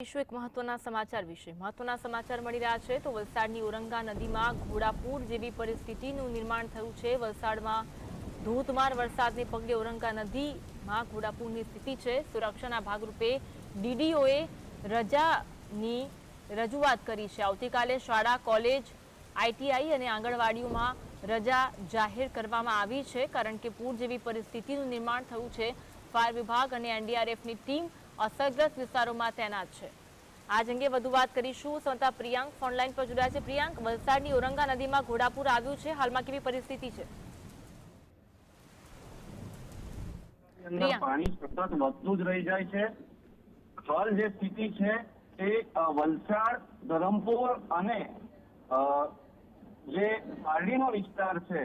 એક મહત્વના સમાચાર મળી રહ્યા છે તો વલસાડની ઓરંગા નદીમાં ઘોડાપૂર જેવી પરિસ્થિતિનું નિર્માણ થયું છે। વલસાડમાં ધોધમાર વરસાદને પગલે ઓરંગા નદીમાં ઘોડાપૂરની સ્થિતિ છે। સુરક્ષાના ભાગરૂપે ડીડીઓએ રજાની રજૂઆત કરી છે। આવતીકાલે શાળા, કોલેજ, આઈટીઆઈ અને આંગણવાડીઓમાં રજા જાહેર કરવામાં આવી છે કારણ કે પૂર જેવી પરિસ્થિતિનું નિર્માણ થયું છે। ફાયર વિભાગ અને એનડીઆરએફની ટીમ અસરગ્રસ્ત વિસ્તારોમાં તૈનાત છે। આજ અંગે વધુ વાત કરીશું। સંતા પ્રિયાંક ફોનલાઈન પર જોડાયા છે। પ્રિયાંક, વલસાડની ઓરંગા નદીમાં ઘોડાપૂર આવ્યું છે, હાલમાં કેવી પરિસ્થિતિ છે? પાણી સતત વધતું જ રહી જાય છે। હાલ જે સ્થિતિ છે તે વલસાડ, ધરમપુર અને જે પારડીનો વિસ્તાર છે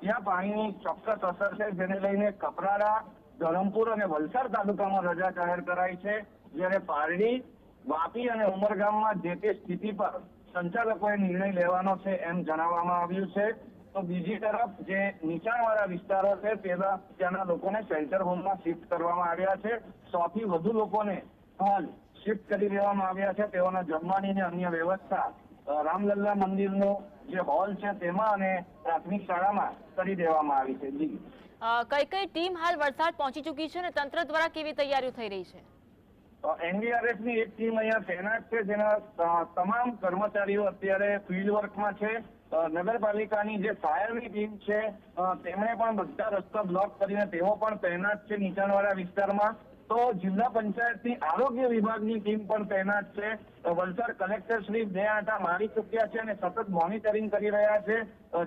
ત્યાં પાણીની ચોક્કસ અસર છે, જેને લઈને કપરાડા, ધરમપુર અને વલસાડ તાલુકામાં રજા જાહેર કરાઈ છે। જ્યારે પારડી, વાપી અને ઉમરગામમાં જે તે સ્થિતિ પર સંચાલકોએ નિર્ણય લેવાનો છે એમ જણાવવામાં આવ્યું છે। તો બીજી તરફ જે નીચાણવાળા વિસ્તારો છે ત્યાંના લોકોને શેલ્ટર હોમમાં શિફ્ટ કરવામાં આવ્યા છે। 100 થી વધુ લોકોને હાલ શિફ્ટ કરી દેવામાં આવ્યા છે। તેઓના જમવાની અને અન્ય વ્યવસ્થા રામલલ્લા મંદિરનો જે હોલ છે તેમાં અને પ્રાથમિક શાળામાં કરી દેવામાં આવી છે। જી, કઈ ટીમ હાલ વલસાડ પહોંચી ચૂકી છે અને તંત્ર દ્વારા કેવી તૈયારીઓ થઈ રહી છે? એનડીઆરએફ ની એક ટીમ અહીંયા તૈનાત છે, જેના તમામ કર્મચારીઓ અત્યારે ફિલ્ડ વર્કમાં છે। નગરપાલિકાની જે ફાયરની ટીમ છે તેમણે પણ બધા રસ્તા બ્લોક કરીને તેઓ પણ તૈનાત છે નીચાણવાળા વિસ્તારમાં। તો જિલ્લા પંચાયતની આરોગ્ય વિભાગની ટીમ પણ તૈનાત છે। વલસાડ કલેક્ટર શ્રી 2 આંટા મારી ચૂક્યા છે અને સતત મોનિટરિંગ કરી રહ્યા છે।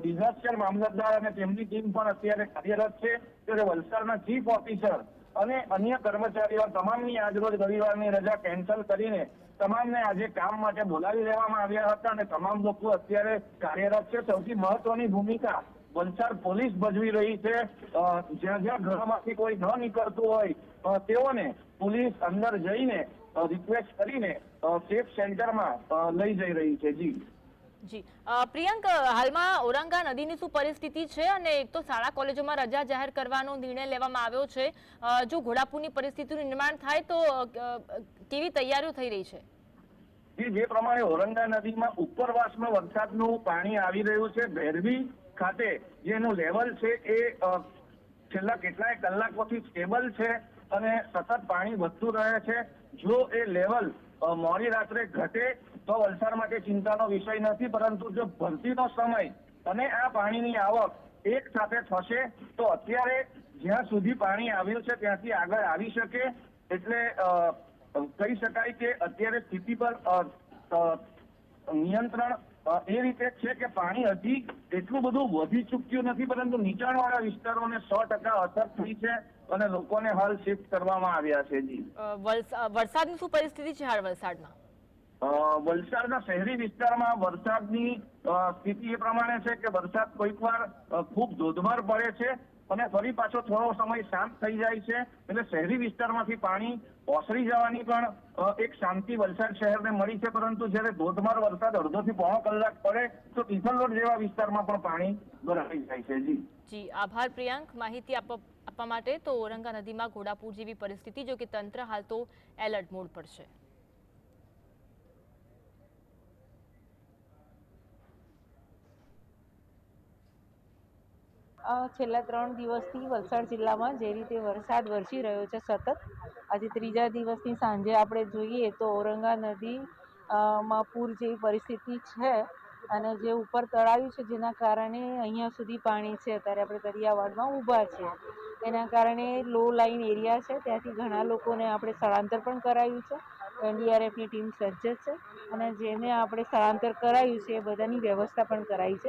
ડિઝાસ્ટર મામલતદાર અને તેમની ટીમ પણ અત્યારે કાર્યરત છે। ત્યારે વલસાડના ચીફ ઓફિસર અને અન્ય કર્મચારીઓ તમામની આજરોજ રવિવારની રજા કેન્સલ કરીને તમામને આજે કામ માટે બોલાવી લેવામાં આવ્યા હતા અને તમામ લોકો અત્યારે કાર્યરત છે। સૌથી મહત્વની ભૂમિકા વલસાડ પોલીસ ભજવી રહી છે। જ્યાં જ્યાં ઘરમાંથી કોઈ ન નીકળતું હોય તેઓને પોલીસ અંદર જઈને રિક્વેસ્ટ કરીને સેફ સેન્ટરમાં લઈ જઈ રહી છે। જી પ્રિયંક, હાલમાં ઓરંગા નદીની શું પરિસ્થિતિ છે અને એક તો શાળા કોલેજોમાં રજા જાહેર કરવાનો નિર્ણય લેવામાં આવ્યો છે, જો ઘોડાપૂરની પરિસ્થિતિનું નિર્માણ થાય તો કેવી તૈયારીઓ થઈ રહી છે? જે પ્રમાણે ઓરંગા નદીમાં ઉપરવાસમાં વરસાદનું પાણી આવી રહ્યું છે, ભેરવી ખાતે જેનું લેવલ છે એ છેલ્લા કેટલાય કલાકોથી સ્ટેબલ છે અને સતત પાણી વધતું રહે છે। જો એ લેવલ મોડી રાત્રે ઘટે તો વલસાડ માટે ચિંતાનો વિષય નથી, પરંતુ જો ભરતીનો સમય અને આ પાણીની આવક એક સાથે થશે તો અત્યારે જ્યાં સુધી પાણી આવ્યું છે ત્યાંથી આગળ આવી શકે। એટલે કહી શકાય કે અત્યારે સ્થિતિ પર નિયંત્રણ એ રીતે છે કે પાણી હજી એટલું બધું વધી ચૂક્યું નથી, પરંતુ નીચાણવાળા વિસ્તારોને 100% અસર થઈ છે અને લોકોને હાલ શિફ્ટ કરવામાં આવ્યા છે। જી, વરસાદની શું પરિસ્થિતિ છે હાલ વલસાડમાં? વલસાડના શહેરી વિસ્તારમાં વરસાદની સ્થિતિ એ પ્રમાણે છે કે વરસાદ કોઈક વાર ખૂબ ધોધમાર પડે છે અને ફરી પાછો થોડો સમય શાંત થઈ જાય છે। એટલે શહેરી વિસ્તારમાંથી પાણી ઓસરી જવાની પણ એક શાંતિ વલસાડ શહેરને મળી છે, પરંતુ જ્યારે ધોધમાર વરસાદ અડધોથી પોણો કલાક પડે તો તિથલ રોડ જેવા વિસ્તારમાં પણ પાણી ભરાઈ જાય છે। જી, આભાર પ્રિયાંક માહિતી આપવા માટે। તો ઓરંગા નદીમાં ઘોડાપૂર જેવી પરિસ્થિતિ, જો કે તંત્ર હાલ તો એલર્ટ મોડ પર છે। છેલ્લા 3 દિવસથી વલસાડ જિલ્લામાં જે રીતે વરસાદ વરસી રહ્યો છે સતત, આજે ત્રીજા દિવસની સાંજે આપણે જોઈએ તો ઓરંગા નદી માં પૂર જેવી પરિસ્થિતિ છે અને જે ઉપર તળાવ્યું છે જેના કારણે અહીંયા સુધી પાણી છે। અત્યારે આપણે દરિયાવાડમાં ઊભા છીએ, એના કારણે લો લાઈન એરિયા છે, ત્યાંથી ઘણા લોકોને આપણે સ્થળાંતર પણ કરાયું છે। એનડીઆરએફની ટીમ સજ્જ છે અને જેને આપણે સ્થળાંતર કરાયું છે એ બધાની વ્યવસ્થા પણ કરાઈ છે।